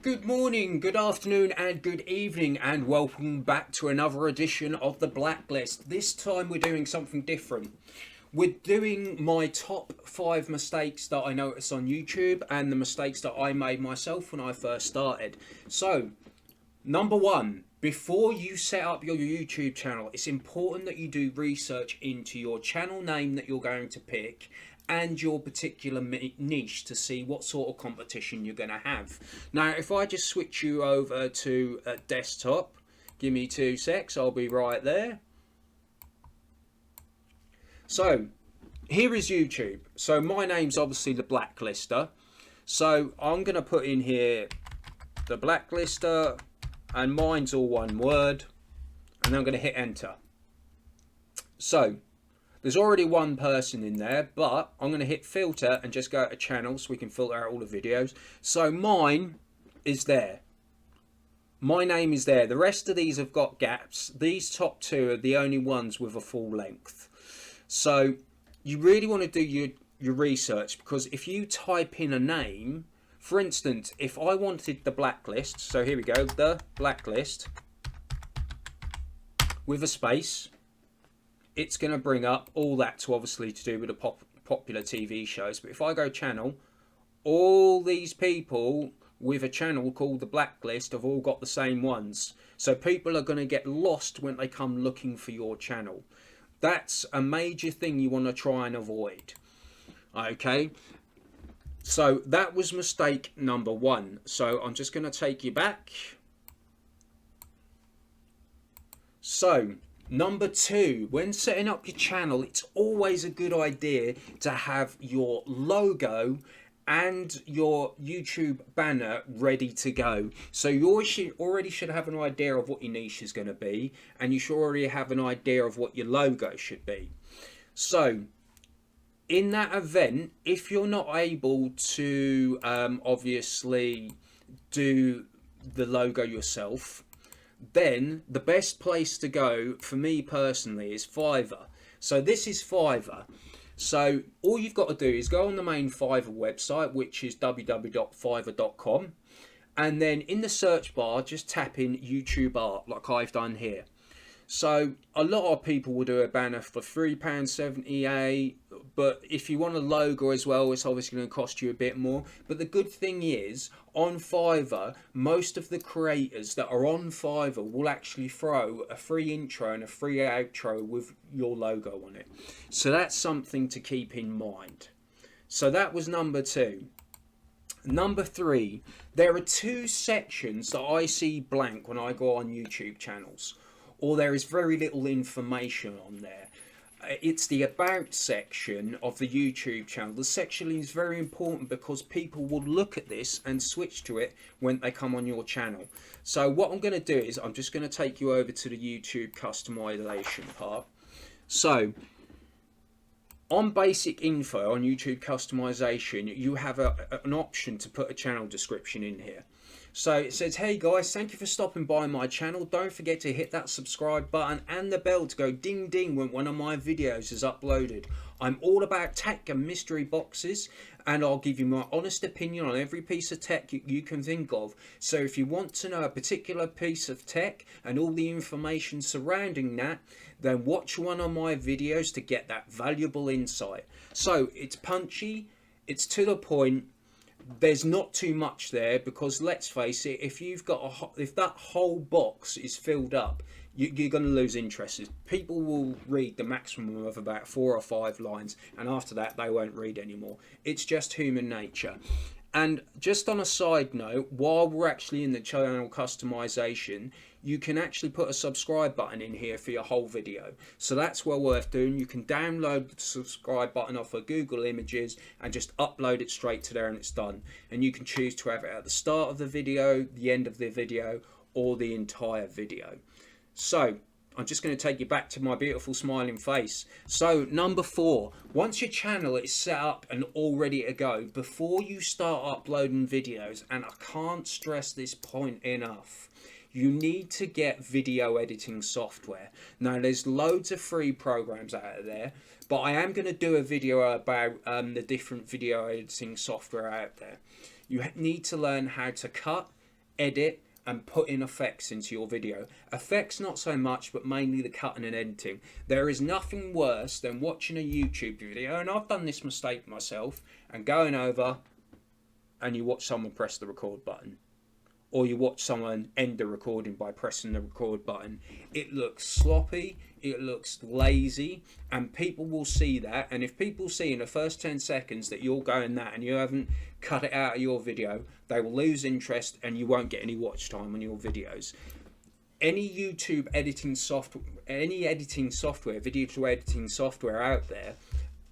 Good morning, good afternoon, and good evening, and welcome back to another edition of the Blacklist. This time we're doing something different. We're doing my top 5 mistakes that I noticed on YouTube and the mistakes that I made myself when I first started. So, number 1, before you set up your YouTube channel, it's important that you do research into your channel name that you're going to pick and your particular niche to see what sort of competition you're going to have. Now, if I just switch you over to a desktop, give me 2 secs, I'll be right there. So, here is YouTube. So, my name's obviously the Blacklister. So, I'm going to put in here the Blacklister, and mine's all one word, and I'm going to hit enter. So, there's already one person in there, but I'm going to hit filter and just go to channel so we can filter out all the videos. So mine is there. My name is there. The rest of these have got gaps. These top 2 are the only ones with a full length. So you really want to do your research, because if you type in a name, for instance, if I wanted the Blacklist, so here we go, the Blacklist with a space, it's going to bring up all that to obviously to do with the popular TV shows. But if I go channel, all these people with a channel called the Blacklist have all got the same ones. So people are going to get lost when they come looking for your channel. That's a major thing you want to try and avoid. Okay. So that was mistake number 1. So I'm just going to take you back. So number 2, when setting up your channel, it's always a good idea to have your logo and your YouTube banner ready to go. So you already should have an idea of what your niche is going to be, and you should already have an idea of what your logo should be. So in that event, if you're not able to obviously do the logo yourself, then the best place to go for me personally is Fiverr. So this is Fiverr. So all you've got to do is go on the main Fiverr website, which is www.fiverr.com, and then in the search bar just tap in YouTube art like I've done here. So a lot of people will do a banner for £3.78, but if you want a logo as well, it's obviously going to cost you a bit more. But the good thing is, on Fiverr, most of the creators that are on Fiverr will actually throw a free intro and a free outro with your logo on it. So that's something to keep in mind. So that was number 2. Number 3, there are 2 sections that I see blank when I go on YouTube channels, or there is very little information on there. It's the about section of the YouTube channel. The section is very important because people will look at this and switch to it when they come on your channel. So what I'm going to do is I'm just going to take you over to the YouTube customization part. So on basic info on YouTube customization, you have an option to put a channel description in here. So it says, hey guys, thank you for stopping by my channel. Don't forget to hit that subscribe button and the bell to go ding ding when one of my videos is uploaded. I'm all about tech and mystery boxes, and I'll give you my honest opinion on every piece of tech you can think of. So if you want to know a particular piece of tech and all the information surrounding that, then watch one of my videos to get that valuable insight. So it's punchy, it's to the point. There's not too much there, because let's face it, if you've got if that whole box is filled up, you're going to lose interest. People will read the maximum of about 4 or 5 lines, and after that they won't read anymore. It's just human nature. And just on a side note, while we're actually in the channel customization, you can actually put a subscribe button in here for your whole video. So that's well worth doing. You can download the subscribe button off of Google Images and just upload it straight to there, and it's done. And you can choose to have it at the start of the video, the end of the video, or the entire video. So I'm just going to take you back to my beautiful smiling face. So number 4, once your channel is set up and all ready to go, before you start uploading videos, and I can't stress this point enough, you need to get video editing software. Now there's loads of free programs out there, but I am going to do a video about the different video editing software out there. You need to learn how to cut, edit and put in effects into your video. Effects not so much, but mainly the cutting and editing. There is nothing worse than watching a YouTube video, and I've done this mistake myself, and going over and you watch someone press the record button, or you watch someone end the recording by pressing the record button. It looks sloppy, it looks lazy, and people will see that. And if people see in the first 10 seconds that you're going that and you haven't cut it out of your video, they will lose interest and you won't get any watch time on your videos. Any YouTube editing software, any editing software, video editing software out there,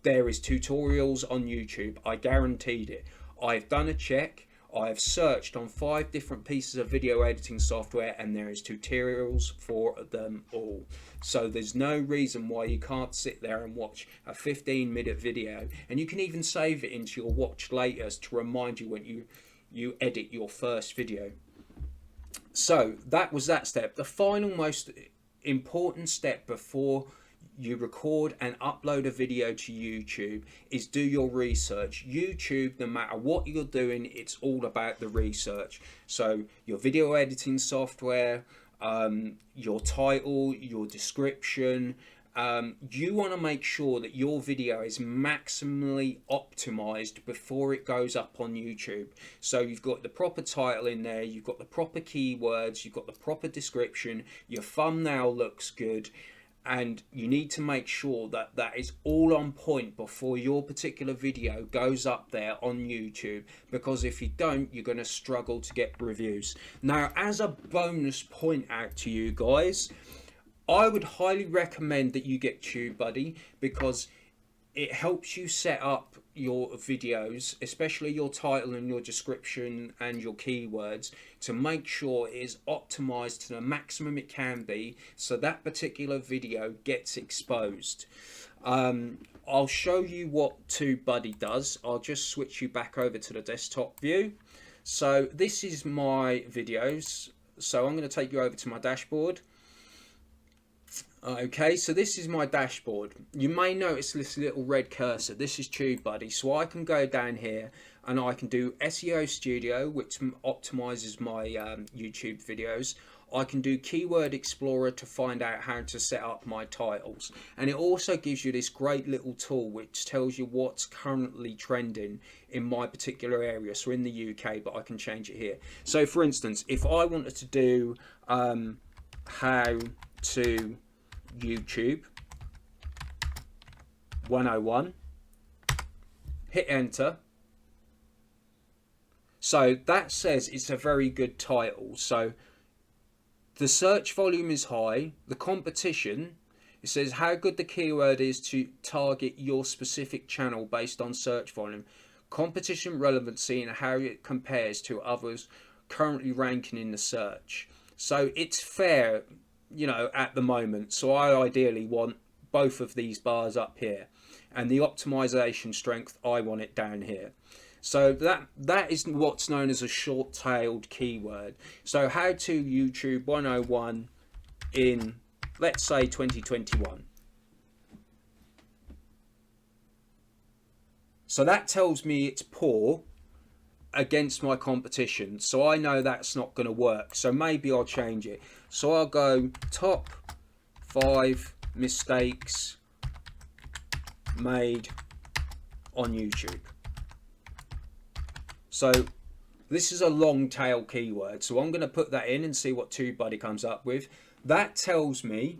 there is tutorials on YouTube. I guaranteed it. I've done a check. I've searched on 5 different pieces of video editing software and there is tutorials for them all. So there's no reason why you can't sit there and watch a 15-minute video, and you can even save it into your watch later to remind you when you edit your first video. So that was that step. The final most important step before you record and upload a video to YouTube is do your research. YouTube, no matter what you're doing, it's all about the research. So your video editing software, your title, your description, you want to make sure that your video is maximally optimized before it goes up on YouTube. So you've got the proper title in there, you've got the proper keywords, you've got the proper description, your thumbnail looks good, and you need to make sure that that is all on point before your particular video goes up there on YouTube, because if you don't, you're going to struggle to get reviews. Now, as a bonus point out to you guys, I would highly recommend that you get Tubebuddy, because it helps you set up your videos, especially your title and your description and your keywords, to make sure it is optimized to the maximum it can be, so that particular video gets exposed. I'll show you what Tubebuddy does. I'll just switch you back over to the desktop view. So this is my videos. So I'm going to take you over to my dashboard. Okay, so this is my dashboard. You may notice this little red cursor. This is Tubebuddy. So I can go down here and I can do SEO Studio, which optimizes my YouTube videos. I can do Keyword Explorer to find out how to set up my titles. And it also gives you this great little tool which tells you what's currently trending in my particular area. So in the UK, but I can change it here. So for instance, if I wanted to do how to YouTube 101, hit enter. So that says it's a very good title. So the search volume is high. The competition, it says how good the keyword is to target your specific channel based on search volume, competition relevancy, and how it compares to others currently ranking in the search. So it's fair, you know, at the moment. So I ideally want both of these bars up here, and the optimization strength, I want it down here. So that is what's known as a short-tailed keyword. So how to YouTube 101 in, let's say, 2021. So that tells me it's poor against my competition. So I know that's not going to work. So maybe I'll change it. So I'll go top 5 mistakes made on YouTube. So this is a long tail keyword. So I'm going to put that in and see what Tubebuddy comes up with. That tells me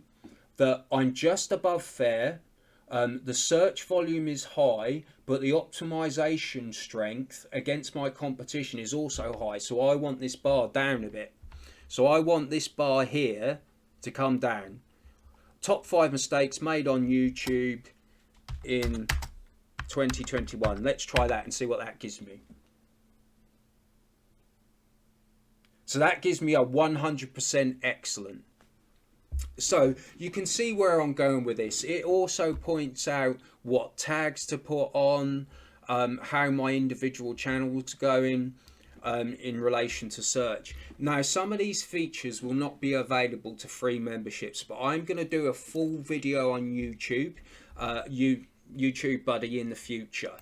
that I'm just above fair. The search volume is high, but the optimization strength against my competition is also high. So I want this bar down a bit. So I want this bar here to come down. Top 5 mistakes made on YouTube in 2021. Let's try that and see what that gives me. So that gives me a 100% excellent. So you can see where I'm going with this. It also points out what tags to put on, how my individual channels are going in relation to search. Now, some of these features will not be available to free memberships, but I'm going to do a full video on YouTube, Tubebuddy in the future.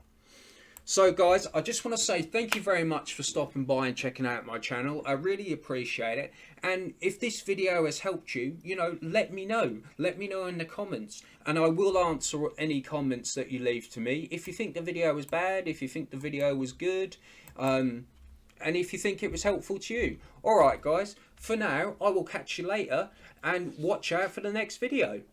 So guys, I just want to say thank you very much for stopping by and checking out my channel. I really appreciate it. And if this video has helped you, you know, let me know. Let me know in the comments. And I will answer any comments that you leave to me. If you think the video was bad, if you think the video was good, and if you think it was helpful to you. Alright guys, for now, I will catch you later and watch out for the next video.